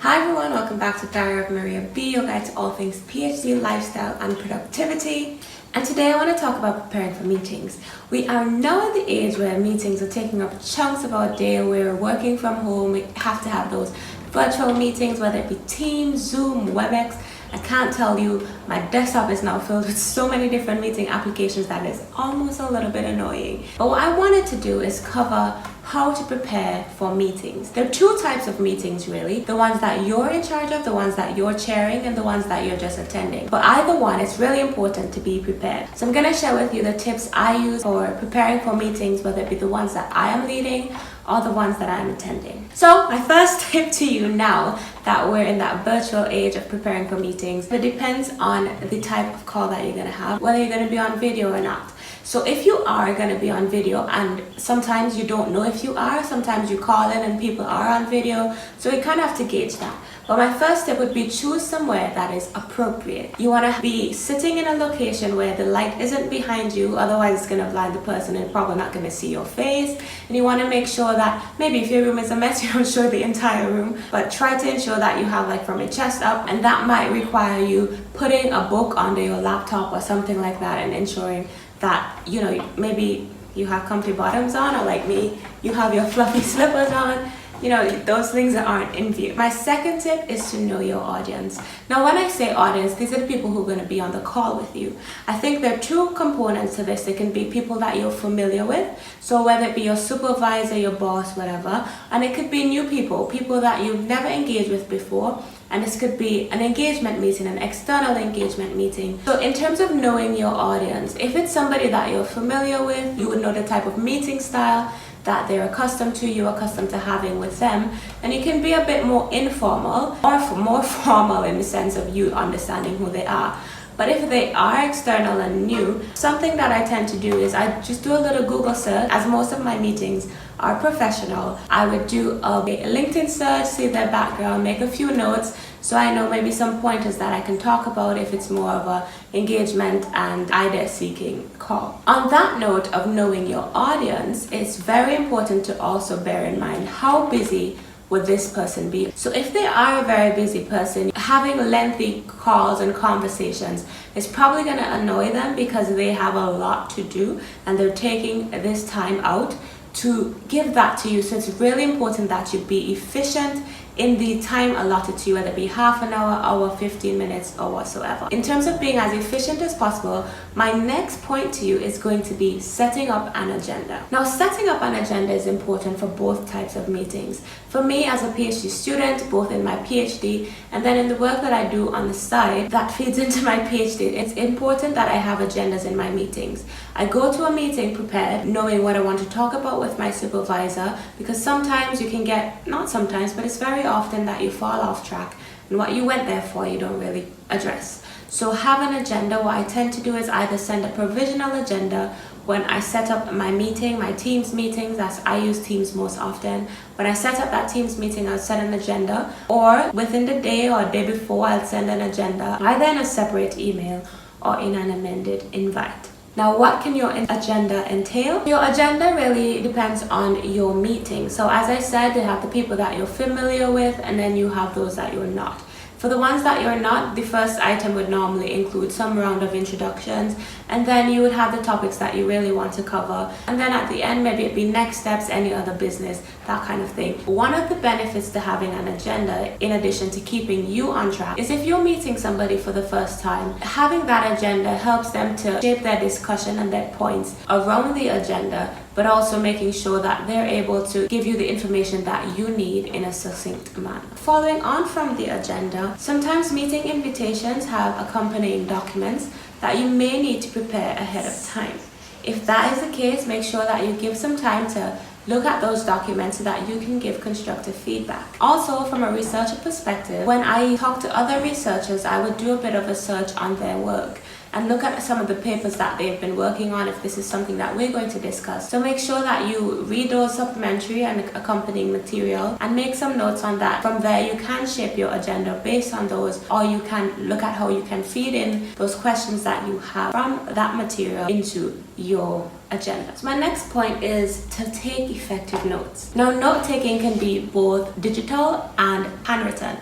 Hi everyone, welcome back to Diary of Maria B, your guide to all things PhD, lifestyle and productivity. And today I want to talk about preparing for meetings. We are now at the age where meetings are taking up chunks of our day. We're working from home, we have to have those virtual meetings, whether it be Teams, Zoom, WebEx. I can't tell you, my desktop is now filled with so many different meeting applications that is almost a little bit annoying. But what I wanted to do is cover how to prepare for meetings. There are two types of meetings really. The ones that you're in charge of, the ones that you're chairing, and the ones that you're just attending. But either one, it's really important to be prepared. So I'm going to share with you the tips I use for preparing for meetings, whether it be the ones that I am leading or the ones that I'm attending. So my first tip to you now that we're in that virtual age of preparing for meetings, it depends on the type of call that you're going to have, whether you're going to be on video or not. So if you are going to be on video, and sometimes you don't know if you are, sometimes you call in and people are on video, so you kind of have to gauge that. But my first tip would be choose somewhere that is appropriate. You want to be sitting in a location where the light isn't behind you, otherwise it's going to blind the person and probably not going to see your face. And you want to make sure that maybe if your room is a mess, you don't show the entire room, but try to ensure that you have like from your chest up, and that might require you putting a book under your laptop or something like that and ensuring that, you know, maybe you have comfy bottoms on, or like me, you have your fluffy slippers on. You know, those things that aren't in view. My second tip is to know your audience. Now, when I say audience, these are the people who are going to be on the call with you. I think there are two components to this. It can be people that you're familiar with, so whether it be your supervisor, your boss, whatever, and it could be new people, people that you've never engaged with before. And this could be an engagement meeting, an external engagement meeting. So in terms of knowing your audience, if it's somebody that you're familiar with, you would know the type of meeting style that they're accustomed to, you're accustomed to having with them, and you can be a bit more informal or more formal in the sense of you understanding who they are. But if they are external and new, something that I tend to do is I just do a little Google search. As most of my meetings are professional, I would do a LinkedIn search, see their background, make a few notes so I know maybe some pointers that I can talk about if it's more of a engagement and idea seeking call. On that note of knowing your audience, it's very important to also bear in mind how busy would this person be. So if they are a very busy person, having lengthy calls and conversations is probably going to annoy them because they have a lot to do and they're taking this time out to give that to you. So it's really important that you be efficient in the time allotted to you, whether it be half an hour, 15 minutes, or whatsoever. In terms of being as efficient as possible, my next point to you is going to be setting up an agenda. Now, setting up an agenda is important for both types of meetings. For me as a PhD student, both in my PhD and then in the work that I do on the side that feeds into my PhD, it's important that I have agendas in my meetings. I go to a meeting prepared, knowing what I want to talk about with my supervisor, because sometimes you can get, not sometimes, but it's very often that you fall off track and what you went there for you don't really address. So have an agenda. What I tend to do is either send a provisional agenda when I set up my meeting, my Teams meetings, as I use Teams most often. When I set up that Teams meeting, I'll set an agenda, or within the day or day before, I'll send an agenda either in a separate email or in an amended invite. Now, what can your agenda entail? Your agenda really depends on your meeting. So as I said, you have the people that you're familiar with, and then you have those that you're not. For the ones that you're not, the first item would normally include some round of introductions, and then you would have the topics that you really want to cover. And then at the end, maybe it'd be next steps, any other business, that kind of thing. One of the benefits to having an agenda, in addition to keeping you on track, is if you're meeting somebody for the first time, having that agenda helps them to shape their discussion and their points around the agenda, but also making sure that they're able to give you the information that you need in a succinct manner. Following on from the agenda, sometimes meeting invitations have accompanying documents that you may need to prepare ahead of time. If that is the case, make sure that you give some time to look at those documents so that you can give constructive feedback. Also, from a researcher perspective, when I talk to other researchers, I would do a bit of a search on their work. and look at some of the papers that they've been working on if this is something that we're going to discuss. So make sure that you read those supplementary and accompanying material and make some notes on that. From there you can shape your agenda based on those, or you can look at how you can feed in those questions that you have from that material into your agenda. So my next point is to take effective notes. Now, note taking can be both digital and handwritten.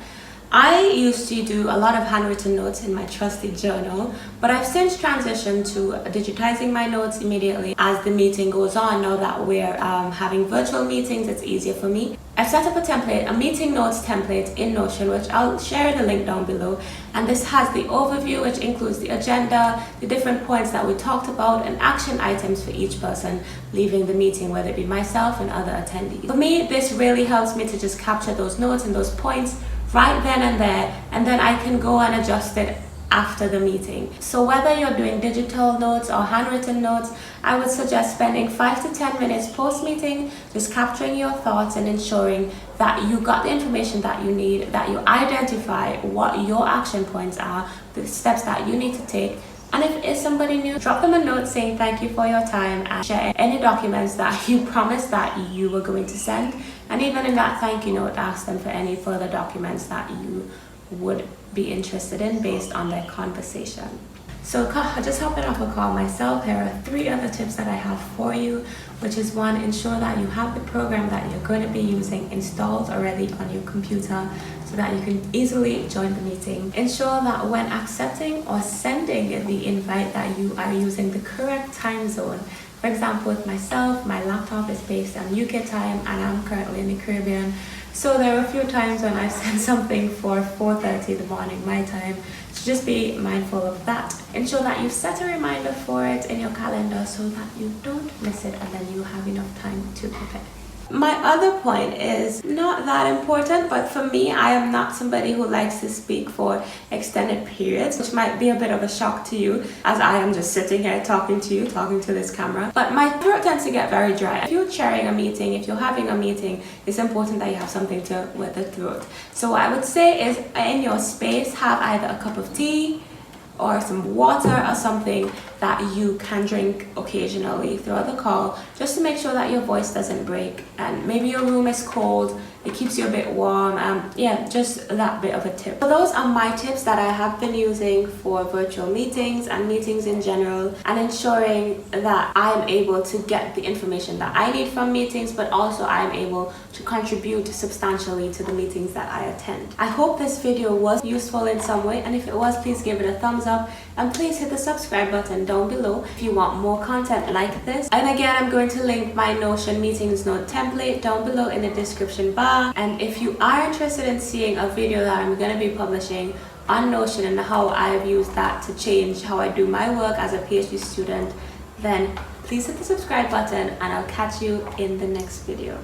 I used to do a lot of handwritten notes in my trusty journal, but I've since transitioned to digitizing my notes immediately as the meeting goes on. Now that we're having virtual meetings, it's easier for me. I've set up a meeting notes template in Notion, which I'll share the link down below. And this has the overview, which includes the agenda, the different points that we talked about, and action items for each person leaving the meeting, whether it be myself and other attendees. For me, this really helps me to just capture those notes and those points right then and there, and then I can go and adjust it after the meeting. So whether you're doing digital notes or handwritten notes, I would suggest spending 5 to 10 minutes post-meeting just capturing your thoughts and ensuring that you got the information that you need, that you identify what your action points are, the steps that you need to take. And if it's somebody new, drop them a note saying thank you for your time and share any documents that you promised that you were going to send. And even in that thank you note, ask them for any further documents that you would be interested in based on their conversation. So just hopping off a call myself, here are 3 other tips that I have for you, which is 1, ensure that you have the program that you're going to be using installed already on your computer so that you can easily join the meeting. Ensure that when accepting or sending the invite that you are using the correct time zone. For example, with myself, my laptop is based on UK time and I'm currently in the Caribbean. So there are a few times when I've sent something for 4:30 in the morning my time. So just be mindful of that. Ensure that you set a reminder for it in your calendar so that you don't miss it and then you have enough time to prepare. My other point is not that important, but for me, I am not somebody who likes to speak for extended periods, which might be a bit of a shock to you, as I am just sitting here talking to you, talking to this camera. But my throat tends to get very dry. If you're chairing a meeting, if you're having a meeting, it's important that you have something to with the throat. So what I would say is in your space, have either a cup of tea or some water or something that you can drink occasionally throughout the call, just to make sure that your voice doesn't break. And maybe your room is cold, it keeps you a bit warm. Yeah, just that bit of a tip. So those are my tips that I have been using for virtual meetings and meetings in general, and ensuring that I am able to get the information that I need from meetings, but also I am able to contribute substantially to the meetings that I attend. I hope this video was useful in some way, and if it was, please give it a thumbs up, and please hit the subscribe button down below if you want more content like this. And again, I'm going to link my Notion meetings note template down below in the description bar. And if you are interested in seeing a video that I'm going to be publishing on Notion and how I've used that to change how I do my work as a PhD student, then please hit the subscribe button and I'll catch you in the next video.